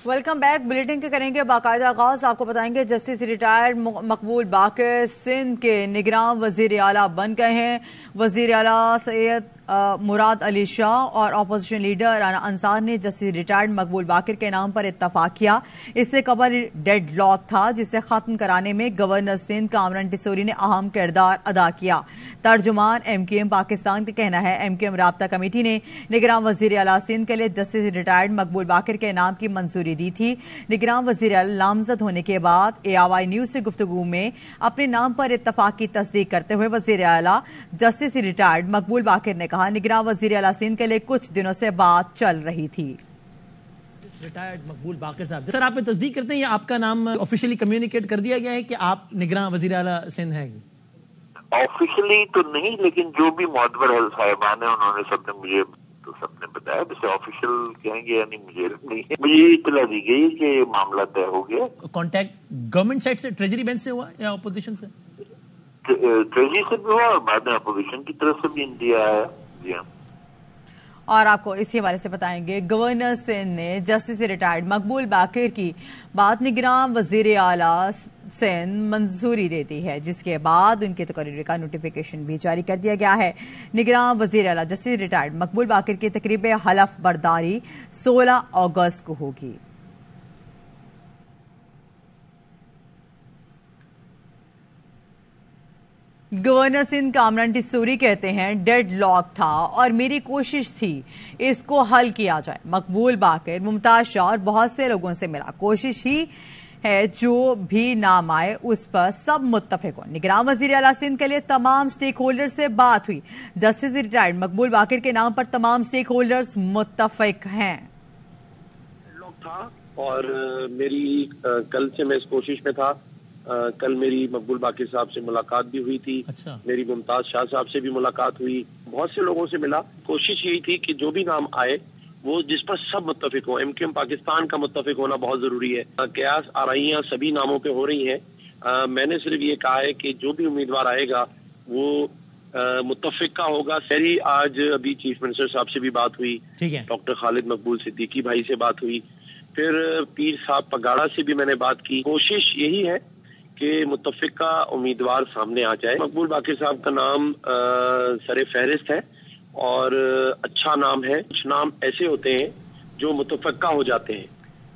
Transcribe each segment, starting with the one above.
Welcome back. Bulletin کے کریں گے باقاعدہ آغاز. آپ کو بتائیں گے جسٹس ریٹائرڈ مقبول باقر سندھ کے نگراں وزیر اعلیٰ بن گئے ہیں. وزیر اعلیٰ سید مراد علی شاہ اور اپوزیشن لیڈر رانا انصار نے جسٹس ریٹائرڈ مقبول باقر کے نام پر اتفاق کیا. اس سے قبل ڈیڈ لاک تھا جسے ختم کرانے میں گورنر سندھ کامران ٹیسوری نے اہم کردار ادا کیا. ترجمان ایم کیو ایم پاکستان کا کہنا ہے ایم کیو ایم رابطہ کمیٹی نے نگراں وزیر اعلیٰ سندھ کے لیے جسٹس ریٹائرڈ مقبول باقر کے نام کی منظوری دی تھی. نگراں وزیر اعلیٰ نامزد ہونے کے بعد ARY نیوز سے گفتگو میں اپنے نام پر اتفاق کی تصدیق کرتے ہوئے وزیر اعلیٰ جسٹس ریٹائرڈ مقبول باقر نے کہا نگراں وزیر اعلیٰ سندھ کے لیے کچھ دنوں سے بات چل رہی تھی. ریٹائرڈ مقبول باقر صاحب، سر آپ نے تصدیق کرتے ہیں یا آپ کا نام آفیشلی کمیونیکیٹ کر دیا گیا ہے کہ آپ نگراں وزیر اعلیٰ سندھ ہیں؟ آفیشلی تو نہیں، لیکن جو بھی معتبر صاحبان ہیں انہوں نے سب نے بتایا. ویسے آفیشل کہیں گے یعنی مجھے نہیں ہے. مجھے یہ اطلاع دی گئی کہ معاملہ طے ہو گیا. کانٹیکٹ گورنمنٹ سائٹ سے ٹریجری بینچ سے ہوا یا اپوزیشن سے؟ ٹریجری سے بھی ہوا اور بعد میں اپوزیشن کی طرف سے بھی انڈیا آیا. جی ہاں. اور آپ کو اسی حوالے سے بتائیں گے گورنر سندھ نے جسٹس ریٹائرڈ مقبول باقر کی بات نگراں وزیر اعلیٰ سندھ منظوری دیتی ہے، جس کے بعد ان کی تقرری کا نوٹیفیکیشن بھی جاری کر دیا گیا ہے. نگراں وزیر اعلیٰ جسٹس ریٹائرڈ مقبول باقر کی تقریب حلف برداری 16 اگست کو ہوگی. گورنر سندھ کامران ٹیسوری کہتے ہیں ڈیڈ لاک تھا اور میری کوشش تھی اس کو حل کیا جائے. مقبول باقر، ممتاز شاہ اور بہت سے لوگوں سے ملا. کوشش ہی ہے جو بھی نام آئے اس پر سب متفق ہوں. نگراں وزیر اعلیٰ سندھ کے لیے تمام سٹیک ہولڈر سے بات ہوئی. جسٹس ریٹائرڈ مقبول باقر کے نام پر تمام سٹیک ہولڈرز متفق ہیں. لاک تھا اور میری کل سے میں اس کوشش میں تھا. کل میری مقبول باقر صاحب سے ملاقات بھی ہوئی تھی. میری ممتاز شاہ صاحب سے بھی ملاقات ہوئی. بہت سے لوگوں سے ملا. کوشش یہی تھی کہ جو بھی نام آئے وہ جس پر سب متفق ہوں. ایم کیو ایم پاکستان کا متفق ہونا بہت ضروری ہے. قیاس آرائیاں سبھی ناموں پہ ہو رہی ہیں. میں نے صرف یہ کہا ہے کہ جو بھی امیدوار آئے گا وہ متفق کا ہوگا. میری آج ابھی چیف منسٹر صاحب سے بھی بات ہوئی. ڈاکٹر خالد مقبول صدیقی بھائی سے بات ہوئی. پھر پیر صاحب پگاڑا سے بھی میں نے بات کی. کوشش یہی ہے کہ متفقہ امیدوار سامنے آ جائے. مقبول باقر صاحب کا نام سر فہرست ہے اور اچھا نام ہے. کچھ نام ایسے ہوتے ہیں جو متفقہ ہو جاتے ہیں.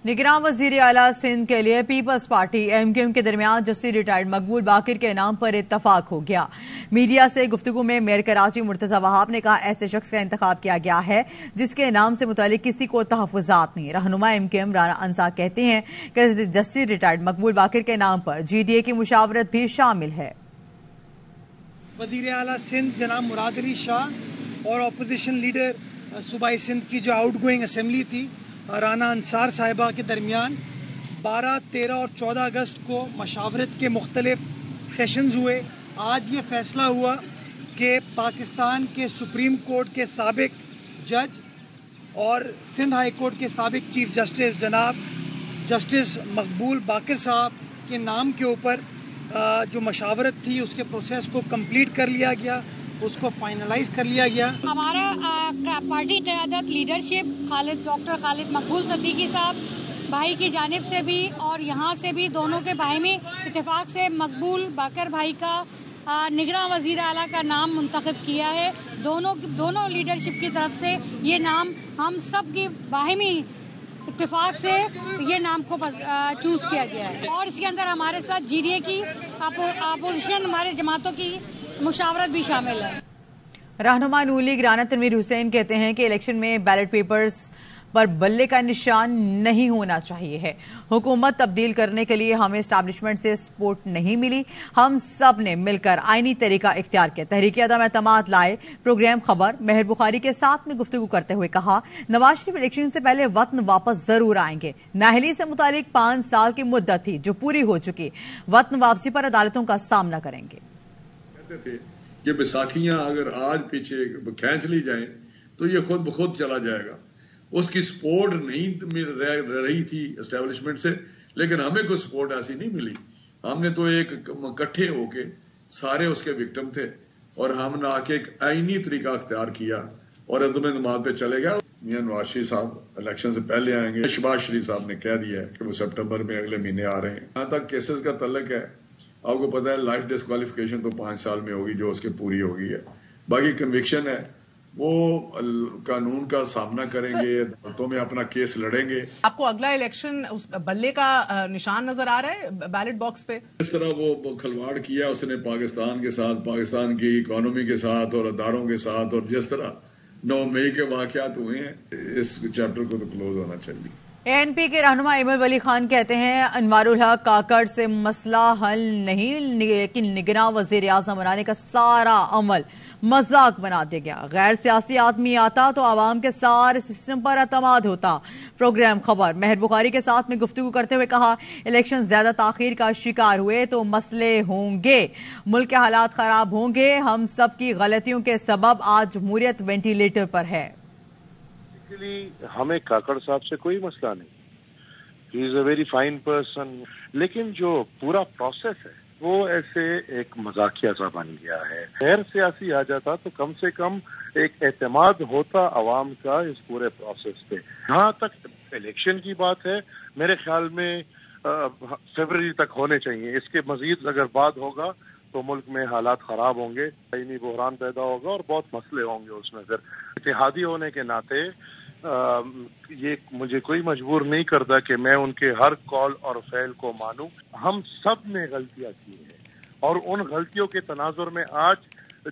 نگراں وزیر اعلیٰ سندھ کے لیے پیپلز پارٹی ایم کیو ایم کے درمیان جسٹس ریٹائرڈ مقبول باقر کے نام پر اتفاق ہو گیا. میڈیا سے گفتگو میں میئر کراچی مرتضی وہاب نے کہا ایسے شخص کا انتخاب کیا گیا ہے جس کے نام سے متعلق کسی کو تحفظات نہیں. رہنما ایم کیو ایم رانا انصار کہتے ہیں کہ جسٹس ریٹائرڈ مقبول باقر کے نام پر GDA کی مشاورت بھی شامل ہے. وزیر اعلیٰ سندھ جناب مراد علی شاہ اور اپوزیشن لیڈر صوبائی سندھ کی جو آؤٹ گوئنگ اسمبلی تھی رانا انصار صاحبہ کے درمیان 12، 13 اور 14 اگست کو مشاورت کے مختلف سیشنز ہوئے. آج یہ فیصلہ ہوا کہ پاکستان کے سپریم کورٹ کے سابق جج اور سندھ ہائی کورٹ کے سابق چیف جسٹس جناب جسٹس مقبول باقر صاحب کے نام کے اوپر جو مشاورت تھی اس کے پروسیس کو کمپلیٹ کر لیا گیا، اس کو فائنلائز کر لیا گیا. ہمارا پارٹی قیادت لیڈرشپ ڈاکٹر خالد مقبول صدیقی صاحب بھائی کی جانب سے بھی اور یہاں سے بھی دونوں کے باہمی اتفاق سے مقبول باقر بھائی کا نگراں وزیر اعلیٰ کا نام منتخب کیا ہے. دونوں لیڈرشپ کی طرف سے یہ نام ہم سب کی باہمی اتفاق سے یہ نام کو چوز کیا گیا ہے. اور اس کے اندر ہمارے ساتھ GDA کی اپوزیشن ہمارے جماعتوں کی مشاورت بھی شامل ہے. رہنما نون لیگ رانا تنویر حسین کہتے ہیں کہ الیکشن میں بیلٹ پیپرز پر بلے کا نشان نہیں ہونا چاہیے ہے. حکومت تبدیل کرنے کے لیے ہمیں اسٹیبلشمنٹ سے سپورٹ نہیں ملی. ہم سب نے مل کر آئینی طریقہ اختیار کیا. تحریک عدم اعتماد لائے. پروگرام خبر مہر بخاری کے ساتھ میں گفتگو کرتے ہوئے کہا نواز شریف الیکشن سے پہلے وطن واپس ضرور آئیں گے. نااہلی سے متعلق 5 سال کی مدت تھی جو پوری ہو چکی. وطن واپسی پر عدالتوں کا سامنا کریں گے. کہتے تھے کہ بیساکھیاں اگر آج پیچھے کھینچ لی جائیں تو یہ خود بخود چلا جائے گا. اس کی سپورٹ نہیں رہی تھی اسٹیبلشمنٹ سے، لیکن ہمیں کوئی سپورٹ ایسی نہیں ملی. ہم نے تو ایک اکٹھے ہو کے سارے اس کے وکٹم تھے اور ہم نے آ کے ایک آئینی طریقہ اختیار کیا اور عدم اعتماد پہ چلے گئے. میاں نواز شریف صاحب الیکشن سے پہلے آئیں گے. شہباز شریف صاحب نے کہہ دیا ہے کہ وہ سپٹمبر میں اگلے مہینے آ رہے ہیں. جہاں تک کیسز کا تعلق ہے آپ کو پتا ہے لائف ڈسکوالیفیکیشن تو 5 سال میں ہوگی جو اس کے پوری ہوگی ہے. باقی کنوکشن ہے وہ قانون کا سامنا کریں گے, عدالتوں میں اپنا کیس لڑیں گے. آپ کو اگلا الیکشن اس بلے کا نشان نظر آ رہا ہے بیلٹ باکس پہ؟ اس طرح وہ کھلواڑ کیا اس نے پاکستان کے ساتھ, پاکستان کی اکانومی کے ساتھ اور اداروں کے ساتھ, اور جس طرح 9 مئی کے واقعات ہوئے ہیں اس چیپٹر کو تو کلوز ہونا چاہیے. این پی کے رہنما ایمل ولی خان کہتے ہیں انوار الحق کاکڑ سے مسئلہ حل نہیں, لیکن نگراں وزیر اعظم بنانے کا سارا عمل مذاق بنا دیا گیا. غیر سیاسی آدمی آتا تو عوام کے سارے سسٹم پر اعتماد ہوتا. پروگرام خبر مہر بخاری کے ساتھ میں گفتگو کرتے ہوئے کہا الیکشن زیادہ تاخیر کا شکار ہوئے تو مسئلے ہوں گے, ملک کے حالات خراب ہوں گے. ہم سب کی غلطیوں کے سبب آج جمہوریت وینٹیلیٹر پر ہے. ہمیں کاکڑ صاحب سے کوئی مسئلہ نہیں, ہی از اے ویری فائن پرسن, لیکن جو پورا پروسیس ہے وہ ایسے ایک مذاقیہ سا بن گیا ہے. غیر سیاسی آ جاتا تو کم سے کم ایک اعتماد ہوتا عوام کا اس پورے پروسیس پہ. جہاں تک الیکشن کی بات ہے میرے خیال میں فروری تک ہونے چاہیے. اس کے مزید اگر بعد ہوگا تو ملک میں حالات خراب ہوں گے, دائمی بحران پیدا ہوگا اور بہت مسئلے ہوں گے اس میں. پھر اتحادی ہونے کے ناطے یہ مجھے کوئی مجبور نہیں کرتا کہ میں ان کے ہر کال اور فعل کو مانوں. ہم سب نے غلطیاں کی ہیں اور ان غلطیوں کے تناظر میں آج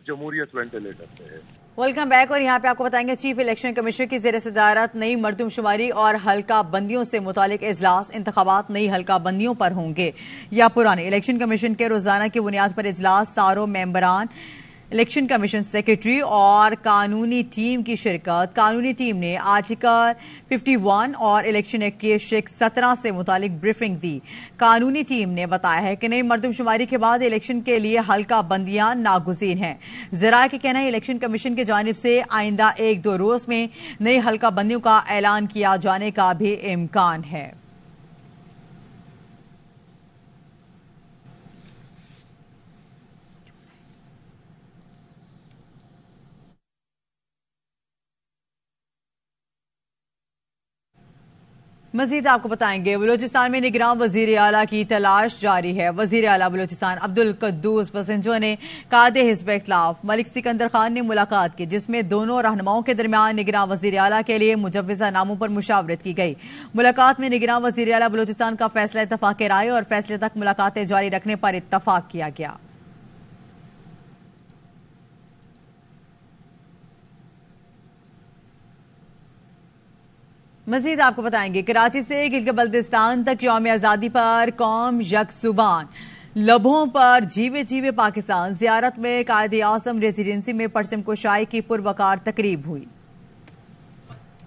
جمہوریت وینٹیلیٹر پہ ہے. Welcome back. اور یہاں پہ آپ کو بتائیں گے چیف الیکشن کمیشن کی زیر صدارت نئی مردم شماری اور حلقہ بندیوں سے متعلق اجلاس. انتخابات نئی حلقہ بندیوں پر ہوں گے یا پرانے؟ الیکشن کمیشن کے روزانہ کی بنیاد پر اجلاس, ساروں ممبران, الیکشن کمیشن سیکرٹری اور قانونی ٹیم کی شرکت. قانونی ٹیم نے آرٹیکل 51 اور الیکشن ایکٹ کے شق 17 سے متعلق بریفنگ دی. قانونی ٹیم نے بتایا ہے کہ نئی مردم شماری کے بعد الیکشن کے لیے حلقہ بندیاں ناگزیر ہیں. ذرائع کے کہنا ہے الیکشن کمیشن کی جانب سے آئندہ 1-2 روز میں نئی حلقہ بندیوں کا اعلان کیا جانے کا بھی امکان ہے. مزید آپ کو بتائیں گے بلوچستان میں نگراں وزیر اعلیٰ کی تلاش جاری ہے. وزیر اعلیٰ بلوچستان عبدالقدوس پسنجو نے قائد حزب اختلاف ملک سکندر خان نے ملاقات کی, جس میں دونوں رہنماؤں کے درمیان نگراں وزیر اعلیٰ کے لیے مجوزہ ناموں پر مشاورت کی گئی. ملاقات میں نگراں وزیر اعلیٰ بلوچستان کا فیصلہ اتفاق رائے اور فیصلے تک ملاقاتیں جاری رکھنے پر اتفاق کیا گیا. مزید آپ کو بتائیں گے کراچی سے گلگت بلتستان تک یوم آزادی پر قوم یک زبان, لبوں پر جیوے جیوے پاکستان. زیارت میں قائد اعظم ریزیڈنسی میں پرچم کشائی کی پروقار تقریب ہوئی.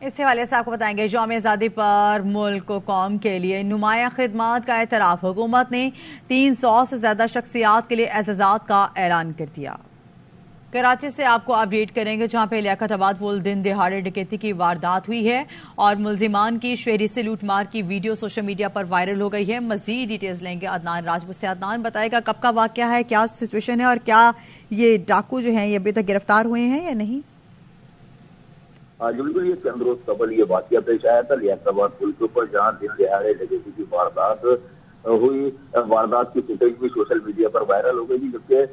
اس حوالے سے آپ کو بتائیں گے یوم آزادی پر ملک و قوم کے لیے نمایاں خدمات کا اعتراف. حکومت نے 300 سے زیادہ شخصیات کے لیے اعزازات کا اعلان کر دیا. کراچی سے آپ کو اپڈیٹ کریں گے جہاں پہ لیاقت آباد پول دن دہاڑے ڈکیتی کی واردات ہوئی ہے اور ملزمان کی شہری سے لوٹ مار کی ویڈیو سوشل میڈیا پر وائرل ہو گئی ہے. مزید ڈیٹیلز لیں گے عدنان راجپوت سے. عدنان بتائے گا کب کا واقعہ ہے, کیا سچویشن ہے اور کیا یہ ڈاکو جو ہیں یہ ابھی تک گرفتار ہوئے ہیں یا نہیں؟ بالکل, یہ چند روز قبل یہ واقعہ پیش آیا تھا لیاقت آباد پل کے اوپر جہاں دن دہاڑے ڈکیتی کی واردات ہوئی. واردات کی فوٹیج بھی سوشل میڈیا پر وائرل ہو گئی تھی, جبکہ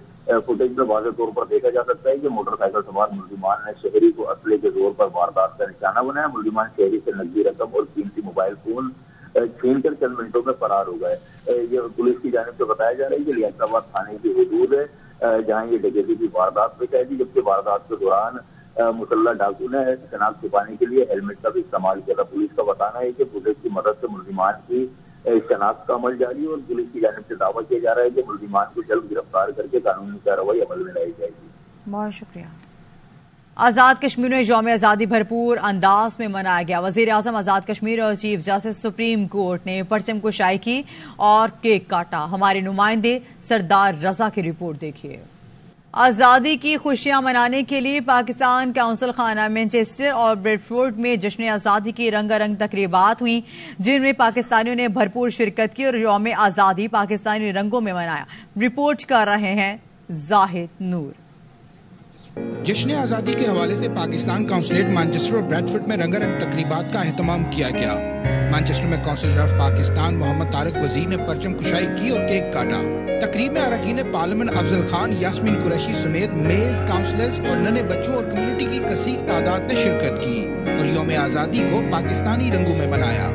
فوٹیج میں واضح طور پر دیکھا جا سکتا ہے کہ موٹر سائیکل سوار ملزمان نے شہری کو اسلحے کے زور پر واردات کا نشانہ بنایا. ملزمان شہری سے نقدی رقم اور قیمتی موبائل فون چھین کر چند منٹوں میں فرار ہو گئے. یہ پولیس کی جانب سے بتایا جا رہا ہے کہ لیاقت آباد تھانے کی حدود ہے جہاں یہ ڈکیتی کی واردات پیش آئی تھی, جبکہ واردات کے دوران مسلح ڈاکو نے شناخت چھپانے کے لیے ہیلمٹ کا بھی استعمال کیا تھا. پولیس کا بتانا ہے کہ فوٹیج کی مدد سے ملزمان کی شناخت کا عمل جاری ہے اور پولیس کی جانب سے دعویٰ کیا جا رہا ہے کہ ملزمان کو جلد گرفتار کر کے قانونی کارروائی عمل میں لائی جائے گی. بہت شکریہ. آزاد کشمیر میں یوم آزادی بھرپور انداز میں منایا گیا. وزیر اعظم آزاد کشمیر اور چیف جسٹس سپریم کورٹ نے پرچم کشائی کی اور کیک کاٹا. ہمارے نمائندے سردار رضا کی رپورٹ دیکھیے. آزادی کی خوشیاں منانے کے لیے پاکستان کونسل خانہ مینچسٹر اور بریڈ فورڈ میں جشن آزادی کی رنگا رنگ تقریبات ہوئیں, جن میں پاکستانیوں نے بھرپور شرکت کی اور یوم آزادی پاکستانی رنگوں میں منایا. رپورٹ کر رہے ہیں زاہد نور. جشن آزادی کے حوالے سے پاکستان کونسلیٹ مانچسٹر اور بریڈفورڈ میں رنگا رنگ تقریبات کا اہتمام کیا گیا۔ مانچسٹر میں کونسل جنرل آف پاکستان محمد طارق وزیر نے پرچم کشائی کی اور کیک کاٹا۔ تقریب میں اراکین پارلیمنٹ افضل خان، یاسمین قریشی سمیت میز، کاؤنسلرز اور ننے بچوں اور کمیونٹی کی کثیر تعداد نے شرکت کی اور یوم آزادی کو پاکستانی رنگوں میں منایا۔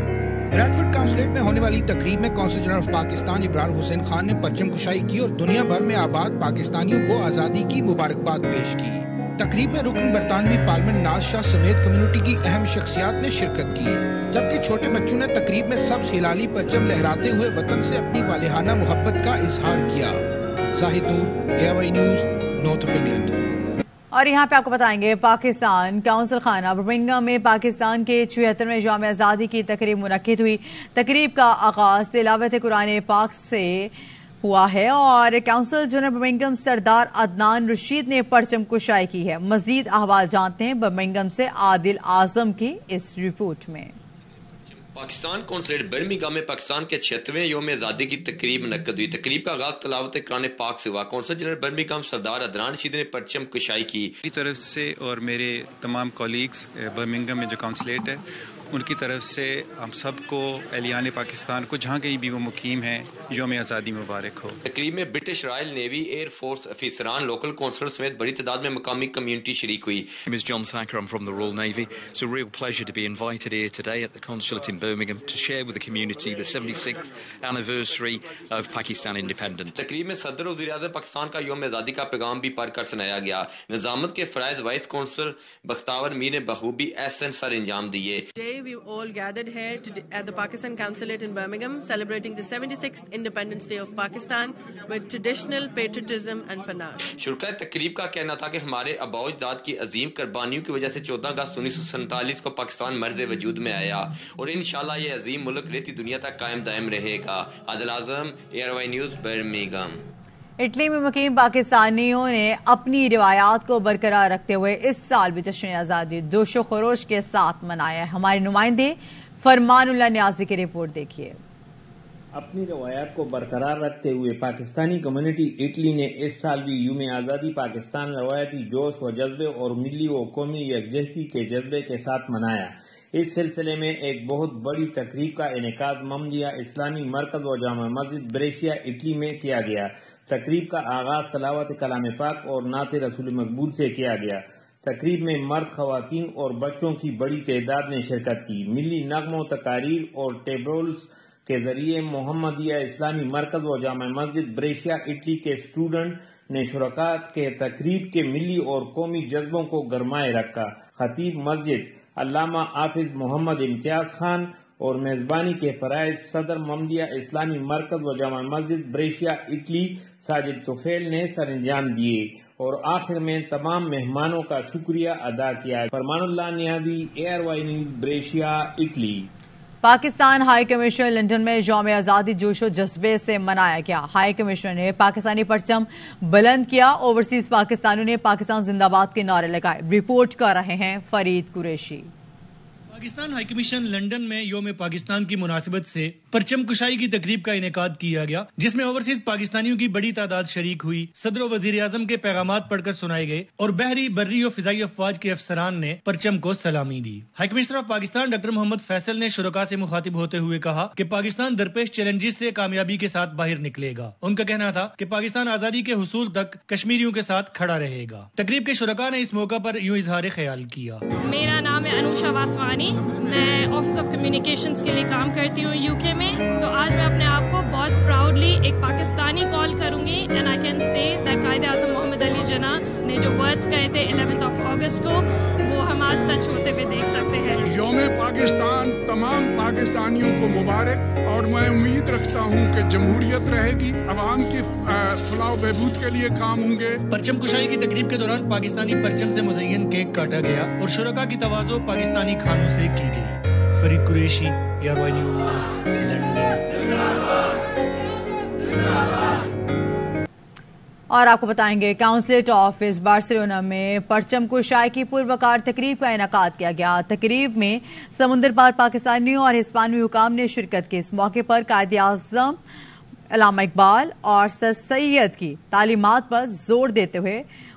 بریڈفورڈ کونسلیٹ میں ہونے والی تقریب میں کونسل جنرل آف پاکستان ابرار حسین خان نے پرچم کشائی کی اور دنیا بھر میں آباد پاکستانیوں کو آزادی کی مبارکباد پیش کی۔ تقریب میں رکن برطانوی پارلیمنٹ ناز شاہ سمیت کمیونٹی کی اہم شخصیات نے شرکت کی، جبکہ چھوٹے بچوں نے تقریب میں سبز ہلالی پرچم لہراتے ہوئے وطن سے اپنی والہانہ محبت کا اظہار کیا۔ زاہد نور، ARY news, north of England. اور یہاں پہ آپ کو بتائیں گے پاکستان کونسل خانہ برمنگھم میں پاکستان کے 76ویں یوم آزادی کی تقریب منعقد ہوئی۔ تقریب کا آغاز تلاوت قرآن پاک سے ہوا ہے اور کونسل جنرل برمنگھم سردار عدنان رشید نے پرچم کشائی کی ہے۔ مزید احوال جانتے ہیں برمنگھم سے عادل اعظم کی اس رپورٹ میں۔ پاکستان کونسلیٹ برمنگھم میں پاکستان کے 76ویں یوم آزادی کی تقریب منعقد ہوئی۔ تقریب کا آغاز تلاوت قرآن پاک سے ہوا۔ کونسل جنرل برمنگھم سردار عدنان رشید نے پرچم کشائی کی۔ میری طرف سے اور میرے تمام کولیگز برمنگھم میں جو کونسلیٹ ہے ان کی طرف سے ہم سب کو اہلیان پاکستان کو جہاں کہیں بھی وہ مقیم ہیں یوم آزادی مبارک ہو۔ تقریب میں British Royal navy, air force افسران، لوکل کونسلر سمیت بڑی تعداد میں مقامی کمیونٹی شریک ہوئی۔ My name is John Thacker. I'm from the Royal Navy. It's a real pleasure to be invited here today at the consulate in Birmingham to share with the community the 76th anniversary of Pakistan independence. تقریب میں صدر وزیر اعظم پاکستان کا یوم آزادی کا پیغام بھی پڑھ کر سنایا گیا۔ نظامت کے فرائض وائس کونسل بختیار میر نے بخوبی احسن سر انجام دیے۔ Today we all gathered here at the Pakistan consulate in Birmingham celebrating the 76th Independence Day of Pakistan with traditional patriotism and panache. شرکاء تقریب کا کہنا تھا کہ ہمارے آباء و اجداد کی عظیم قربانیوں کی وجہ سے 14 اگست 1947 کو پاکستان مرز وجود میں آیا اور انشاءاللہ یہ عظیم ملک رہتی دنیا تک قائم دائم رہے گا۔ عادل اعظم، ARY نیوز، برمنگھم۔ اٹلی میں مقیم پاکستانیوں نے اپنی روایات کو برقرار رکھتے ہوئے اس سال بھی جشن آزادی جوش و خروش کے ساتھ منایا ہے۔ ہمارے نمائندے فرمان اللہ نیازی کی رپورٹ دیکھیے۔ اپنی روایات کو برقرار رکھتے ہوئے پاکستانی کمیونٹی اٹلی نے اس سال بھی یوم آزادی پاکستان روایتی جوش و جذبے اور ملی و قومی یکجہتی کے جذبے کے ساتھ منایا۔ اس سلسلے میں ایک بہت بڑی تقریب کا انعقاد ممدیہ اسلامی مرکز و جامع مسجد بریشیا اٹلی میں کیا گیا۔ تقریب کا آغاز تلاوت کلام پاک اور نعت رسول مقبول سے کیا گیا۔ تقریب میں مرد، خواتین اور بچوں کی بڑی تعداد نے شرکت کی۔ ملی نغموں، تقاریر اور ٹیبلز کے ذریعے محمدیہ اسلامی مرکز و جامع مسجد بریشیا اٹلی کے اسٹوڈنٹ نے شرکاء کے تقریب کے ملی اور قومی جذبوں کو گرمائے رکھا۔ خطیب مسجد علامہ حافظ محمد امتیاز خان اور میزبانی کے فرائض صدر محمدیہ اسلامی مرکز و جامع مسجد بریشیا اٹلی ساجد طفیل نے سر انجام دیے اور آخر میں تمام مہمانوں کا شکریہ ادا کیا۔ فرمان اللہ نیازی، ARY news, Brescia Italy. Pakistan high commission London میں یوم آزادی جوش و جذبے سے منایا گیا۔ ہائی کمیشن نے پاکستانی پرچم بلند کیا۔ اوورسیز پاکستانیوں نے پاکستان زندہ باد کے نعرے لگائے۔ رپورٹ کر رہے ہیں Farid Qureshi. Pakistan high commission London میں یوم پاکستان کی مناسبت سے پرچم کشائی کی تقریب کا انعقاد کیا گیا، جس میں اوورسیز پاکستانیوں کی بڑی تعداد شریک ہوئی۔ صدر و وزیر اعظم کے پیغامات پڑھ کر سنائے گئے اور بحری، بری و فضائی افواج کے افسران نے پرچم کو سلامی دی۔ High commissioner of Pakistan doctor Muhammad Faisal نے شرکاء سے مخاطب ہوتے ہوئے کہا کہ پاکستان درپیش چیلنجز سے کامیابی کے ساتھ باہر نکلے گا۔ ان کا کہنا تھا کہ پاکستان آزادی کے حصول تک کشمیریوں کے ساتھ کھڑا رہے گا۔ تقریب کے شرکاء نے اس موقع پر یوں اظہار خیال کیا۔ میرا نام ہے انوشا واسوانی، میں آفس آف کمیونیکیشنز کے لیے کام کرتی ہوں UK میں۔ تو آج میں اپنے آپ کو بہت پراؤڈلی ایک پاکستانی کال کروں گی and I can say that Quaid Azam محمد علی جناح نے جو ورڈز کہے تھے 11 اگست کو، وہ ہم آج سچ ہوتے ہوئے دیکھ سکتے ہیں۔ یوم پاکستان تمام پاکستانیوں کو مبارک، اور میں امید رکھتا ہوں کہ جمہوریت رہے گی، عوام کی فلاح و بہبود کے لیے کام ہوں گے۔ پرچم کشائی کی تقریب کے دوران پاکستانی پرچم سے مزین کیک کاٹا گیا اور شرکاء کی تواضع پاکستانی کھانوں سے کی گئی۔ Farid Qureshi, ARY news, London. اور آپ کو بتائیں گے کونسلیٹ آفس بارسلونا میں پرچم کشائی کی پروقار تقریب کا انعقاد کیا گیا۔ تقریب میں سمندر پار پاکستانیوں اور ہسپانوی حکام نے شرکت کی۔ اس موقع پر قائد اعظم علامہ اقبال اور سر سید کی تعلیمات پر زور دیتے ہوئے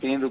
3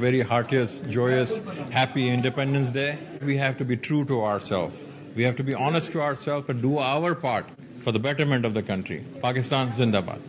Very heartiest, joyous, happy Independence Day. We have to be true to ourselves. We have to be honest to ourselves and do our part for the betterment of the country. Pakistan Zindabad.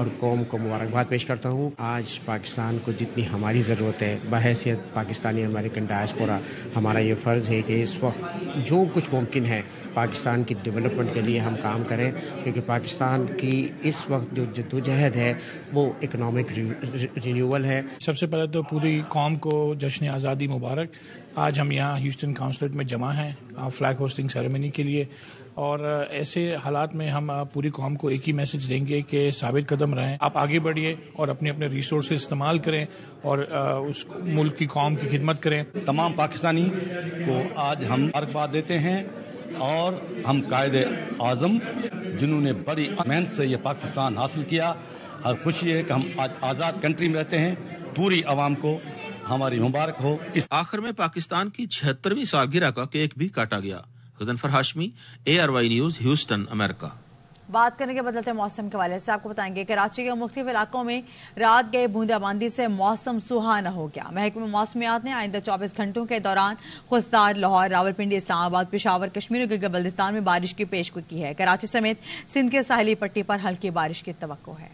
اور قوم کو مبارکباد پیش کرتا ہوں. آج پاکستان کو جتنی ہماری ضرورت ہے بحیثیت پاکستانی امریکن ڈائسپورا ہمارا یہ فرض ہے کہ اس وقت جو کچھ ممکن ہے پاکستان کی ڈیولپمنٹ کے لیے ہم کام کریں, کیونکہ پاکستان کی اس وقت جو جدوجہد ہے وہ اکنامک رینیول ہے. سب سے پہلے تو پوری قوم کو جشن آزادی مبارک. آج ہم یہاں ہیوسٹن کانسولیٹ میں جمع ہیں فلیگ ہوسٹنگ سیریمنی کے لیے, اور ایسے حالات میں ہم پوری قوم کو ایک ہی میسج دیں گے کہ ثابت قدم رہیں, آپ آگے بڑھیے اور اپنے اپنے ریسورسز استعمال کریں اور اس ملک کی قوم کی خدمت کریں. تمام پاکستانی کو آج ہم مبارکباد دیتے ہیں, اور ہم قائد اعظم جنہوں نے بڑی محنت سے یہ پاکستان حاصل کیا, اور خوشی ہے کہ ہم آج آزاد کنٹری میں رہتے ہیں. پوری عوام کو ہماری مبارک ہو. اس آخر میں پاکستان کی 76ویں سالگرہ کا کیک بھی کاٹا گیا. Ghazanfar Hashmi, ARY news, Houston, امریکہ. بات کرنے کے بدلتے موسم کے حوالے سے آپ کو بتائیں گے کراچی کے مختلف علاقوں میں رات گئے بوندا باندی سے موسم سہانا ہو گیا. محکمہ موسمیات نے آئندہ 24 گھنٹوں کے دوران خوزدار, لاہور, راولپنڈی, اسلام آباد, پشاور, کشمیر اور گلگت بلتستان میں بارش کی پیشگوئی کی ہے. کراچی سمیت سندھ کے ساحلی پٹی پر ہلکی بارش کی توقع ہے.